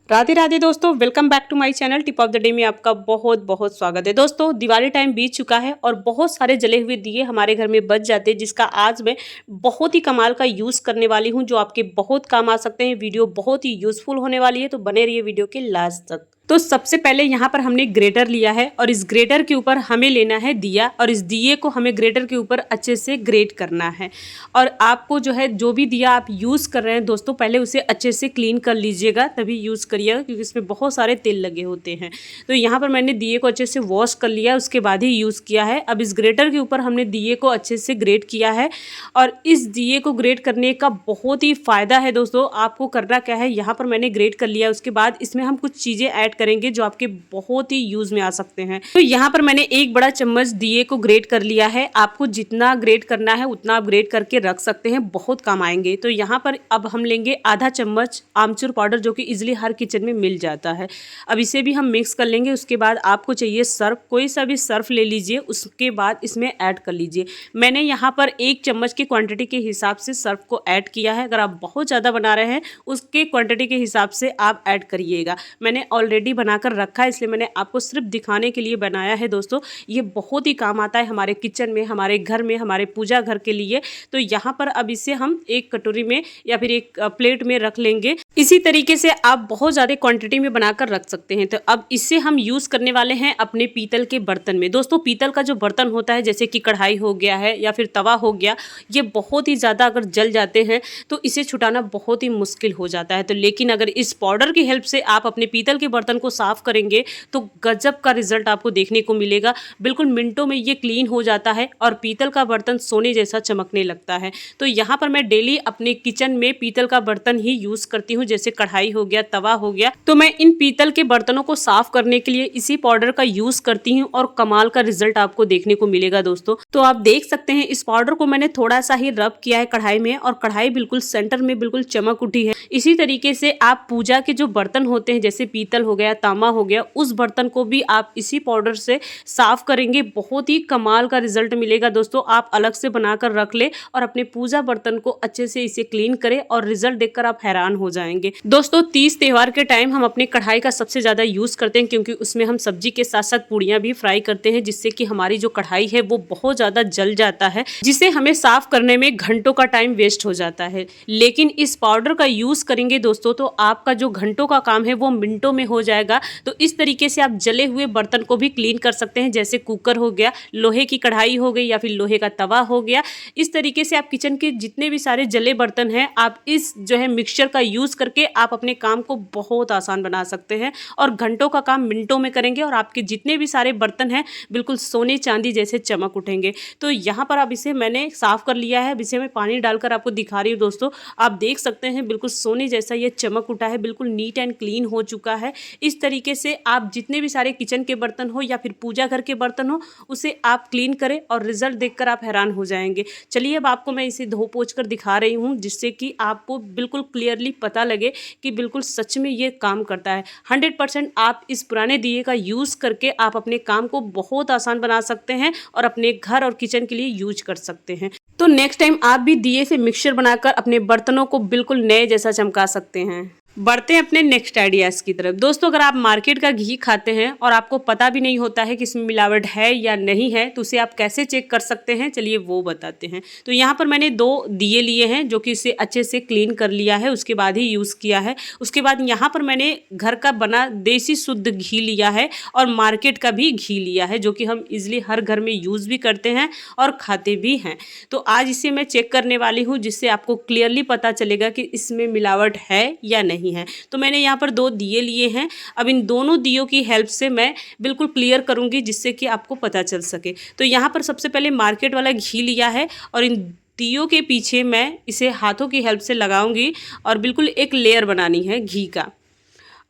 राधे राधे दोस्तों, welcome back to my channel tip of the day में आपका बहुत बहुत स्वागत है। दोस्तों, दिवाली टाइम बीत चुका है और बहुत सारे जले हुए दिए हमारे घर में बच जाते हैं, जिसका आज मैं बहुत ही कमाल का यूज़ करने वाली हूं, जो आपके बहुत काम आ सकते हैं। वीडियो बहुत ही यूज़फुल होने वाली है, तो बने रहिए वीडियो के लास्ट तक। तो सबसे पहले यहाँ पर हमने ग्रेटर लिया है और इस ग्रेटर के ऊपर हमें लेना है दिया, और इस दिए को हमें ग्रेटर के ऊपर अच्छे से ग्रेट करना है। और आपको जो भी दिया आप यूज़ कर रहे हैं दोस्तों, पहले उसे अच्छे से क्लीन कर लीजिएगा, तभी यूज़ करिएगा, क्योंकि इसमें बहुत सारे तेल लगे होते हैं। तो यहाँ पर मैंने दिए को अच्छे से वॉश कर लिया, उसके बाद ही यूज़ किया है। अब इस ग्रेटर के ऊपर हमने दिए को अच्छे से ग्रेट किया है, और इस दिए को ग्रेट करने का बहुत ही फ़ायदा है दोस्तों। आपको करना क्या है, यहाँ पर मैंने ग्रेट कर लिया, उसके बाद इसमें हम कुछ चीज़ें ऐड करेंगे जो आपके बहुत ही यूज में आ सकते हैं। तो यहाँ पर मैंने एक बड़ा चम्मच दिए को ग्रेट कर लिया है। आपको जितना ग्रेट करना है उतना आप ग्रेट करके रख सकते हैं, बहुत काम आएंगे। तो यहाँ पर अब हम लेंगे आधा चम्मच आमचूर पाउडर, जो कि इजिली हर किचन में मिल जाता है। अब इसे भी हम मिक्स कर लेंगे। उसके बाद आपको चाहिए सर्फ, कोई सा भी सर्फ ले लीजिए, उसके बाद इसमें ऐड कर लीजिए। मैंने यहाँ पर 1 चम्मच की क्वांटिटी के हिसाब से सर्फ को ऐड किया है। अगर आप बहुत ज़्यादा बना रहे हैं उसके क्वांटिटी के हिसाब से आप ऐड करिएगा। मैंने ऑलरेडी बनाकर रखा है, इसलिए मैंने आपको सिर्फ दिखाने के लिए बनाया है दोस्तों। ये बहुत ही काम आता है हमारे किचन में, हमारे घर में, हमारे पूजा घर के लिए। तो यहाँ पर अब इसे हम एक कटोरी में या फिर एक प्लेट में रख लेंगे। इसी तरीके से आप बहुत ज़्यादा क्वांटिटी में बनाकर रख सकते हैं। तो अब इसे हम यूज़ करने वाले हैं अपने पीतल के बर्तन में। दोस्तों, पीतल का जो बर्तन होता है, जैसे कि कढ़ाई हो गया है या फिर तवा हो गया, ये बहुत ही ज़्यादा अगर जल जाते हैं तो इसे छुटाना बहुत ही मुश्किल हो जाता है। तो लेकिन अगर इस पाउडर की हेल्प से आप अपने पीतल के बर्तन को साफ करेंगे तो गजब का रिजल्ट आपको देखने को मिलेगा। बिल्कुल मिनटों में ये क्लीन हो जाता है और पीतल का बर्तन सोने जैसा चमकने लगता है। तो यहाँ पर मैं डेली अपने किचन में पीतल का बर्तन ही यूज़ करती हूँ, जैसे कढ़ाई हो गया, तवा हो गया। तो मैं इन पीतल के बर्तनों को साफ करने के लिए इसी पाउडर का यूज़ करती हूँ और कमाल का रिजल्ट आपको देखने को मिलेगा दोस्तों। तो आप देख सकते हैं, इस पाउडर को मैंने थोड़ा सा ही रब किया है कढ़ाई में, और कढ़ाई बिल्कुल सेंटर में बिल्कुल चमक उठी है। इसी तरीके से आप पूजा के जो बर्तन होते हैं, जैसे पीतल हो गया, तांबा हो गया, उस बर्तन को भी आप इसी पाउडर से साफ करेंगे, बहुत ही कमाल का रिजल्ट मिलेगा दोस्तों। आप अलग से बनाकर रख ले और अपने पूजा बर्तन को अच्छे से इसे क्लीन करें, और रिजल्ट देखकर आप हैरान हो जाएंगे। दोस्तों, तीज त्योहार के टाइम हम अपने कढ़ाई का सबसे ज्यादा यूज करते हैं, क्योंकि उसमें हम सब्जी के साथ साथ पूड़ियां भी फ्राई करते हैं, जिससे कि हमारी जो कढ़ाई है वो बहुत ज्यादा जल जाता है, जिसे हमें साफ करने में घंटों का टाइम वेस्ट हो जाता है। लेकिन इस पाउडर का यूज करेंगे दोस्तों, तो आपका जो घंटों का काम है वो मिनटों में हो जाएगा। तो इस तरीके से आप जले हुए बर्तन को भी क्लीन कर सकते हैं, जैसे कुकर हो गया, लोहे की कढ़ाई हो गई, या फिर लोहे का तवा हो गया। इस तरीके से आप किचन के जितने भी सारे जले बर्तन हैं, आप इस मिक्सचर का यूज करके आप अपने काम को बहुत आसान बना सकते हैं, और घंटों का काम मिनटों में करेंगे, और आपके जितने भी सारे बर्तन हैं बिल्कुल सोने चांदी जैसे चमक उठेंगे। तो यहाँ पर अब इसे मैंने साफ कर लिया है। अब इसे मैं पानी डालकर आपको दिखा रही हूँ दोस्तों। आप देख सकते हैं बिल्कुल सोने जैसा ये चमक उठा है, बिल्कुल नीट एंड क्लीन हो चुका है। इस तरीके से आप जितने भी सारे किचन के बर्तन हो या फिर पूजा घर के बर्तन हो, उसे आप क्लीन करें, और रिजल्ट देखकर आप हैरान हो जाएंगे। चलिए, अब आपको मैं इसे धो पोंछ कर दिखा रही हूँ, जिससे कि आपको बिल्कुल क्लियरली पता लगे कि बिल्कुल सच में ये काम करता है। 100% आप इस पुराने दिए का यूज़ करके आप अपने काम को बहुत आसान बना सकते हैं, और अपने घर और किचन के लिए यूज कर सकते हैं। तो नेक्स्ट टाइम आप भी दिए से मिक्सचर बनाकर अपने बर्तनों को बिल्कुल नए जैसा चमका सकते हैं। बढ़ते हैं अपने नेक्स्ट आइडियाज़ की तरफ। दोस्तों, अगर आप मार्केट का घी खाते हैं और आपको पता भी नहीं होता है कि इसमें मिलावट है या नहीं है, तो उसे आप कैसे चेक कर सकते हैं, चलिए वो बताते हैं। तो यहाँ पर मैंने 2 दिए लिए हैं, जो कि इसे अच्छे से क्लीन कर लिया है, उसके बाद ही यूज़ किया है। उसके बाद यहाँ पर मैंने घर का बना देसी शुद्ध घी लिया है, और मार्केट का भी घी लिया है, जो कि हम इजिली हर घर में यूज़ भी करते हैं और खाते भी हैं। तो आज इसे मैं चेक करने वाली हूँ, जिससे आपको क्लियरली पता चलेगा कि इसमें मिलावट है या नहीं है। तो मैंने यहाँ पर 2 दिए लिए हैं। अब इन दोनों दियों की हेल्प से मैं बिल्कुल क्लियर करूंगी, जिससे कि आपको पता चल सके। तो यहाँ पर सबसे पहले मार्केट वाला घी लिया है, और इन दियों के पीछे मैं इसे हाथों की हेल्प से लगाऊंगी, और बिल्कुल एक लेयर बनानी है घी का।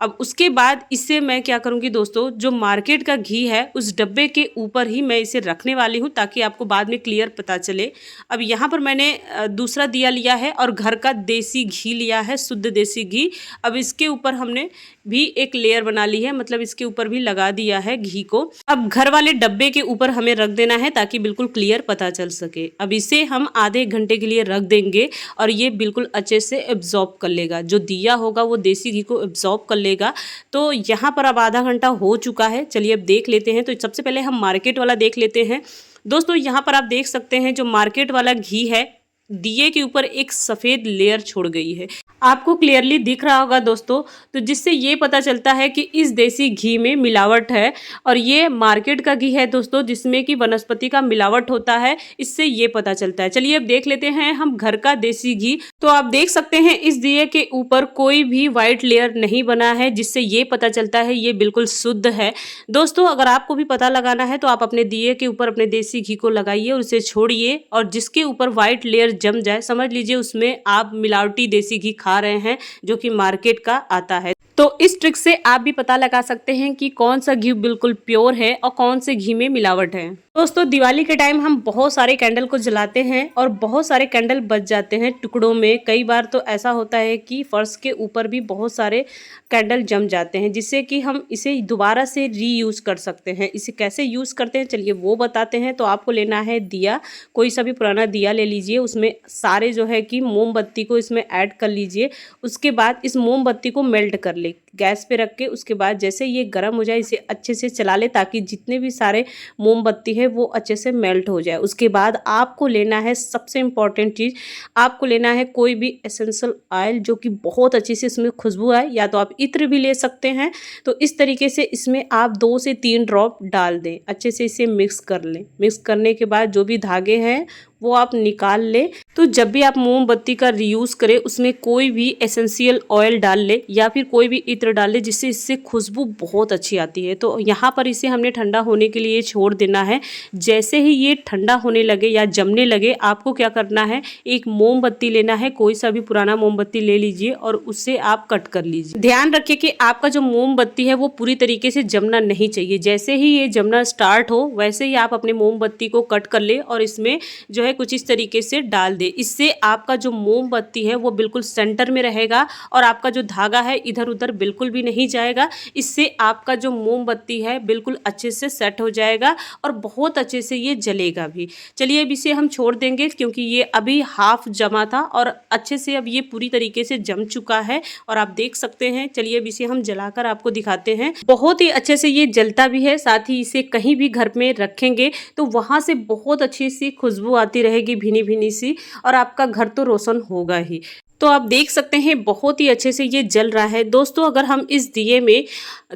अब उसके बाद इससे मैं क्या करूँगी दोस्तों, जो मार्केट का घी है उस डब्बे के ऊपर ही मैं इसे रखने वाली हूँ, ताकि आपको बाद में क्लियर पता चले। अब यहाँ पर मैंने दूसरा दिया लिया है, और घर का देसी घी लिया है, शुद्ध देसी घी। अब इसके ऊपर हमने भी एक लेयर बना ली है, मतलब इसके ऊपर भी लगा दिया है घी को। अब घर वाले डब्बे के ऊपर हमें रख देना है, ताकि बिल्कुल क्लियर पता चल सके। अब इसे हम आधे घंटे के लिए रख देंगे, और ये बिल्कुल अच्छे से एब्जॉर्ब कर लेगा। जो दिया होगा वो देसी घी को एब्जॉर्ब कर जलेगा। तो यहाँ पर अब आधा घंटा हो चुका है, चलिए अब देख लेते हैं। तो सबसे पहले हम मार्केट वाला देख लेते हैं। दोस्तों यहाँ पर आप देख सकते हैं जो मार्केट वाला घी है, दिए के ऊपर एक सफ़ेद लेयर छोड़ गई है, आपको क्लियरली दिख रहा होगा दोस्तों। तो जिससे ये पता चलता है कि इस देसी घी में मिलावट है, और ये मार्केट का घी है दोस्तों, जिसमें कि वनस्पति का मिलावट होता है, इससे ये पता चलता है। चलिए अब देख लेते हैं हम घर का देसी घी। तो आप देख सकते हैं इस दिए के ऊपर कोई भी वाइट लेयर नहीं बना है, जिससे ये पता चलता है ये बिल्कुल शुद्ध है। दोस्तों अगर आपको भी पता लगाना है तो आप अपने दिए के ऊपर अपने देसी घी को लगाइए और उसे छोड़िए, और जिसके ऊपर वाइट लेयर जम जाए, समझ लीजिए उसमें आप मिलावटी देसी घी खा रहे हैं, जो कि मार्केट का आता है। तो इस ट्रिक से आप भी पता लगा सकते हैं कि कौन सा घी बिल्कुल प्योर है और कौन से घी में मिलावट है। दोस्तों दिवाली के टाइम हम बहुत सारे कैंडल को जलाते हैं और बहुत सारे कैंडल बच जाते हैं टुकड़ों में। कई बार तो ऐसा होता है कि फर्श के ऊपर भी बहुत सारे कैंडल जम जाते हैं, जिससे कि हम इसे दोबारा से रीयूज़ कर सकते हैं। इसे कैसे यूज़ करते हैं चलिए वो बताते हैं। तो आपको लेना है दिया, कोई सा भी पुराना दिया ले लीजिए, उसमें सारे जो है कि मोमबत्ती को इसमें ऐड कर लीजिए। उसके बाद इस मोमबत्ती को मेल्ट कर ले गैस पे रख के। उसके बाद जैसे ये गर्म हो जाए इसे अच्छे से चला ले, ताकि जितने भी सारे मोमबत्ती है वो अच्छे से मेल्ट हो जाए। उसके बाद आपको लेना है सबसे इम्पॉर्टेंट चीज़, आपको लेना है कोई भी एसेंशियल ऑयल जो कि बहुत अच्छी से इसमें खुशबू आए, या तो आप इत्र भी ले सकते हैं। तो इस तरीके से इसमें आप 2 से 3 ड्रॉप डाल दें, अच्छे से इसे मिक्स कर लें। मिक्स करने के बाद जो भी धागे हैं वो आप निकाल लें। तो जब भी आप मोमबत्ती का रीयूज़ करें उसमें कोई भी एसेंशियल ऑयल डाल ले या फिर कोई भी इत्र डाल ले, जिससे इससे खुशबू बहुत अच्छी आती है। तो यहाँ पर इसे हमने ठंडा होने के लिए छोड़ देना है। जैसे ही ये ठंडा होने लगे या जमने लगे, आपको क्या करना है, एक मोमबत्ती लेना है, कोई सा भी पुराना मोमबत्ती ले लीजिए और उससे आप कट कर लीजिए। ध्यान रखिए कि आपका जो मोमबत्ती है वो पूरी तरीके से जमना नहीं चाहिए। जैसे ही ये जमना स्टार्ट हो वैसे ही आप अपने मोमबत्ती को कट कर ले और इसमें जो है कुछ इस तरीके से डाल दे। इससे आपका जो मोमबत्ती है वो बिल्कुल सेंटर में रहेगा और आपका जो धागा है इधर उधर बिल्कुल भी नहीं जाएगा। इससे आपका जो मोमबत्ती है बिल्कुल अच्छे से सेट हो जाएगा और बहुत अच्छे से ये जलेगा भी। चलिए अब इसे हम छोड़ देंगे, क्योंकि ये अभी हाफ जमा था और अच्छे से अब ये पूरी तरीके से जम चुका है और आप देख सकते हैं। चलिए अब इसे हम जलाकर आपको दिखाते हैं। बहुत ही अच्छे से ये जलता भी है, साथ ही इसे कहीं भी घर में रखेंगे तो वहाँ से बहुत अच्छी सी खुशबू आती रहेगी, भीनी भीनी सी, और आपका घर तो रोशन होगा ही। तो आप देख सकते हैं बहुत ही अच्छे से ये जल रहा है। दोस्तों अगर हम इस दिए में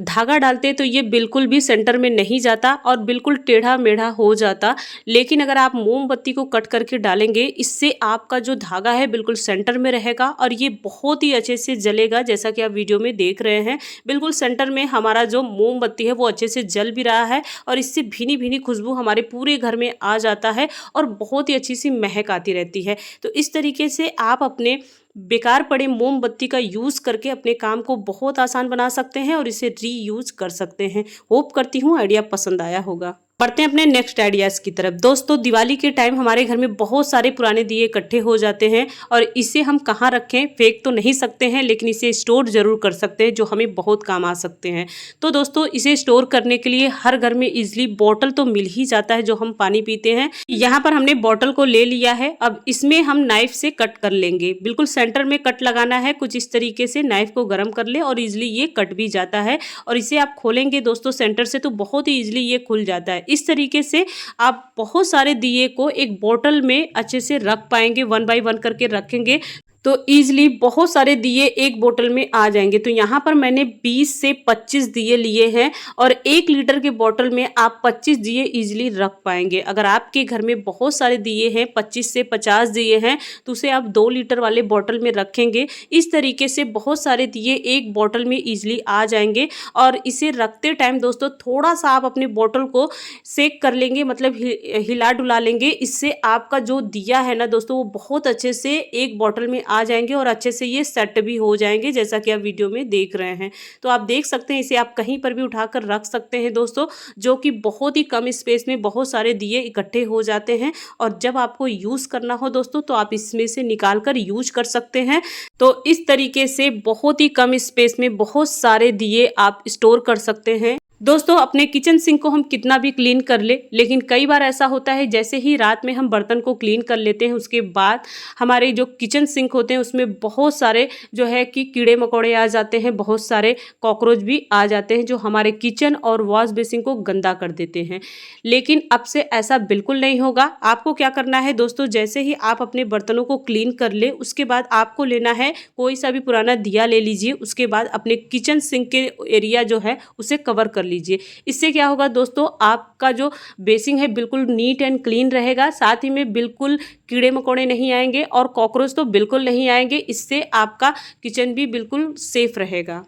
धागा डालते तो ये बिल्कुल भी सेंटर में नहीं जाता और बिल्कुल टेढ़ा मेढ़ा हो जाता, लेकिन अगर आप मोमबत्ती को कट करके डालेंगे इससे आपका जो धागा है बिल्कुल सेंटर में रहेगा और ये बहुत ही अच्छे से जलेगा। जैसा कि आप वीडियो में देख रहे हैं, बिल्कुल सेंटर में हमारा जो मोमबत्ती है वो अच्छे से जल भी रहा है और इससे भीनी भीनी खुशबू हमारे पूरे घर में आ जाता है और बहुत ही अच्छी सी महक आती रहती है। तो इस तरीके से आप अपने बेकार पड़े मोमबत्ती का यूज़ करके अपने काम को बहुत आसान बना सकते हैं और इसे रीयूज़ कर सकते हैं। होप करती हूँ आइडिया पसंद आया होगा। बढ़ते हैं अपने नेक्स्ट आइडियाज़ की तरफ। दोस्तों दिवाली के टाइम हमारे घर में बहुत सारे पुराने दिए इकट्ठे हो जाते हैं और इसे हम कहाँ रखें, फेंक तो नहीं सकते हैं, लेकिन इसे स्टोर जरूर कर सकते हैं, जो हमें बहुत काम आ सकते हैं। तो दोस्तों इसे स्टोर करने के लिए हर घर में इजीली बॉटल तो मिल ही जाता है जो हम पानी पीते हैं। यहाँ पर हमने बॉटल को ले लिया है। अब इसमें हम नाइफ से कट कर लेंगे। बिल्कुल सेंटर में कट लगाना है, कुछ इस तरीके से नाइफ को गर्म कर ले और इजिली ये कट भी जाता है। और इसे आप खोलेंगे दोस्तों सेंटर से तो बहुत ही इजिली ये खुल जाता है। इस तरीके से आप बहुत सारे दिए को एक बोतल में अच्छे से रख पाएंगे। 1 बाय 1 करके रखेंगे तो ईजिली बहुत सारे दिए एक बोतल में आ जाएंगे। तो यहाँ पर मैंने 20 से 25 दिए लिए हैं और 1 लीटर के बोतल में आप 25 दिए ईजिली रख पाएंगे। अगर आपके घर में बहुत सारे दिए हैं, 25 से 50 दिए हैं, तो उसे आप 2 लीटर वाले बोतल में रखेंगे। इस तरीके से बहुत सारे दिए एक बोतल में ईजिली आ जाएंगे। और इसे रखते टाइम दोस्तों थोड़ा सा आप अपने बोतल को सेक कर लेंगे, मतलब हिला डुला लेंगे। इससे आपका जो दिया है ना दोस्तों वो बहुत अच्छे से एक बोतल में आ जाएंगे और अच्छे से ये सेट भी हो जाएंगे, जैसा कि आप वीडियो में देख रहे हैं। तो आप देख सकते हैं इसे आप कहीं पर भी उठाकर रख सकते हैं दोस्तों, जो कि बहुत ही कम स्पेस में बहुत सारे दिए इकट्ठे हो जाते हैं। और जब आपको यूज़ करना हो दोस्तों तो आप इसमें से निकाल कर यूज कर सकते हैं। तो इस तरीके से बहुत ही कम स्पेस में बहुत सारे दिए आप स्टोर कर सकते हैं। दोस्तों अपने किचन सिंक को हम कितना भी क्लीन कर ले, लेकिन कई बार ऐसा होता है जैसे ही रात में हम बर्तन को क्लीन कर लेते हैं उसके बाद हमारे जो किचन सिंक होते हैं उसमें बहुत सारे जो है कि कीड़े मकोड़े आ जाते हैं, बहुत सारे कॉकरोच भी आ जाते हैं जो हमारे किचन और वॉश बेसिन को गंदा कर देते हैं। लेकिन अब से ऐसा बिल्कुल नहीं होगा। आपको क्या करना है दोस्तों, जैसे ही आप अपने बर्तनों को क्लीन कर ले उसके बाद आपको लेना है कोई सा भी पुराना दिया ले लीजिए, उसके बाद अपने किचन सिंक के एरिया जो है उसे कवर कर लीजिए। इससे क्या होगा दोस्तों, आपका जो बेसिन है बिल्कुल नीट एंड क्लीन रहेगा, साथ ही में बिल्कुल कीड़े मकोड़े नहीं आएंगे और कॉकरोच तो बिल्कुल नहीं आएंगे। इससे आपका किचन भी बिल्कुल सेफ रहेगा।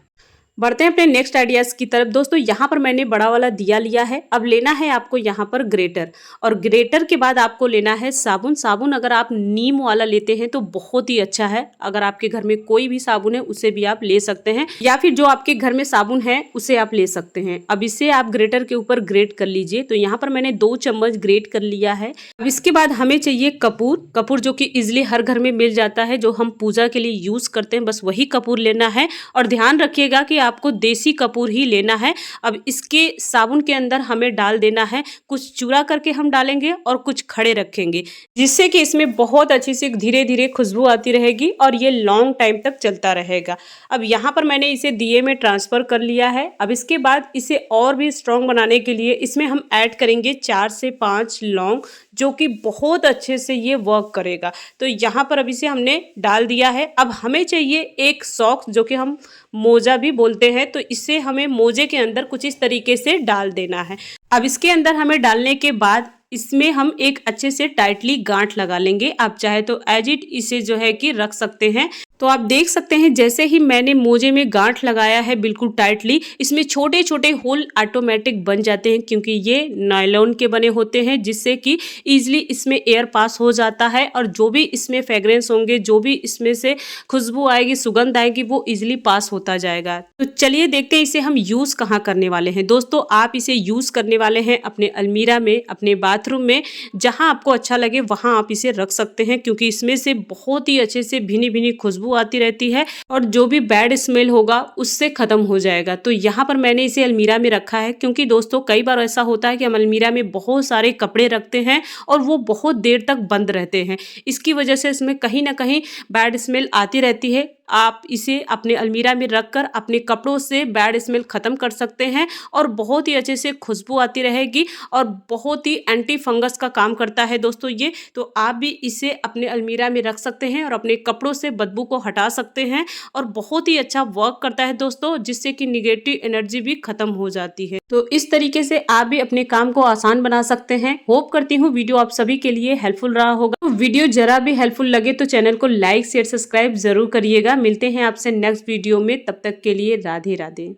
बढ़ते हैं अपने नेक्स्ट आइडियाज़ की तरफ। दोस्तों यहाँ पर मैंने बड़ा वाला दिया लिया है। अब लेना है आपको यहाँ पर ग्रेटर, और ग्रेटर के बाद आपको लेना है साबुन। साबुन अगर आप नीम वाला लेते हैं तो बहुत ही अच्छा है। अगर आपके घर में कोई भी साबुन है उसे भी आप ले सकते हैं, या फिर जो आपके घर में साबुन है उसे आप ले सकते हैं। अब इसे आप ग्रेटर के ऊपर ग्रेट कर लीजिए। तो यहाँ पर मैंने 2 चम्मच ग्रेट कर लिया है। अब इसके बाद हमें चाहिए कपूर। कपूर जो कि इजिली हर घर में मिल जाता है, जो हम पूजा के लिए यूज़ करते हैं, बस वही कपूर लेना है। और ध्यान रखिएगा कि आपको देसी कपूर ही लेना है। अब इसके साबुन के अंदर हमें डाल देना है, कुछ चूरा करके हम डालेंगे और कुछ खड़े रखेंगे, जिससे कि इसमें बहुत अच्छी सी धीरे धीरे खुशबू आती रहेगी और ये लॉन्ग टाइम तक चलता रहेगा। अब यहाँ पर मैंने इसे दिए में ट्रांसफ़र कर लिया है। अब इसके बाद इसे और भी स्ट्रॉन्ग बनाने के लिए इसमें हम ऐड करेंगे 4 से 5 लौंग, जो कि बहुत अच्छे से ये वर्क करेगा। तो यहाँ पर अब इसे हमने डाल दिया है। अब हमें चाहिए एक सॉक्स, जो कि हम मोजा भी बोलते हैं, तो इसे हमें मोजे के अंदर कुछ इस तरीके से डाल देना है। अब इसके अंदर हमें डालने के बाद इसमें हम एक अच्छे से टाइटली गांठ लगा लेंगे। आप चाहे तो एज इट इसे जो है कि रख सकते हैं। तो आप देख सकते हैं जैसे ही मैंने मोजे में गांठ लगाया है बिल्कुल टाइटली, इसमें छोटे छोटे होल ऑटोमेटिक बन जाते हैं, क्योंकि ये नायलॉन के बने होते हैं, जिससे कि ईजिली इसमें एयर पास हो जाता है और जो भी इसमें फ्रेग्रेंस होंगे, जो भी इसमें से खुशबू आएगी, सुगंध आएगी, वो ईजिली पास होता जाएगा। तो चलिए देखते हैं इसे हम यूज़ कहाँ करने वाले हैं। दोस्तों आप इसे यूज़ करने वाले हैं अपने अलमीरा में, अपने बाथरूम में, जहाँ आपको अच्छा लगे वहाँ आप इसे रख सकते हैं, क्योंकि इसमें से बहुत ही अच्छे से भीनी भीनी खुशबू आती रहती है और जो भी बैड स्मेल होगा उससे खत्म हो जाएगा। तो यहाँ पर मैंने इसे अलमीरा में रखा है, क्योंकि दोस्तों कई बार ऐसा होता है कि हम अलमीरा में बहुत सारे कपड़े रखते हैं और वो बहुत देर तक बंद रहते हैं। इसकी वजह से इसमें कहीं ना कहीं बैड स्मेल आती रहती है। आप इसे अपने अलमीरा में रखकर अपने कपड़ों से बैड स्मेल खत्म कर सकते हैं और बहुत ही अच्छे से खुशबू आती रहेगी और बहुत ही एंटी फंगस का काम करता है दोस्तों ये। तो आप भी इसे अपने अलमीरा में रख सकते हैं और अपने कपड़ों से बदबू को हटा सकते हैं और बहुत ही अच्छा वर्क करता है दोस्तों, जिससे कि निगेटिव एनर्जी भी खत्म हो जाती है। तो इस तरीके से आप भी अपने काम को आसान बना सकते हैं। होप करती हूँ वीडियो आप सभी के लिए हेल्पफुल रहा होगा। तो वीडियो जरा भी हेल्पफुल लगे तो चैनल को लाइक शेयर सब्सक्राइब जरूर करिएगा। मिलते हैं आपसे नेक्स्ट वीडियो में, तब तक के लिए राधे राधे।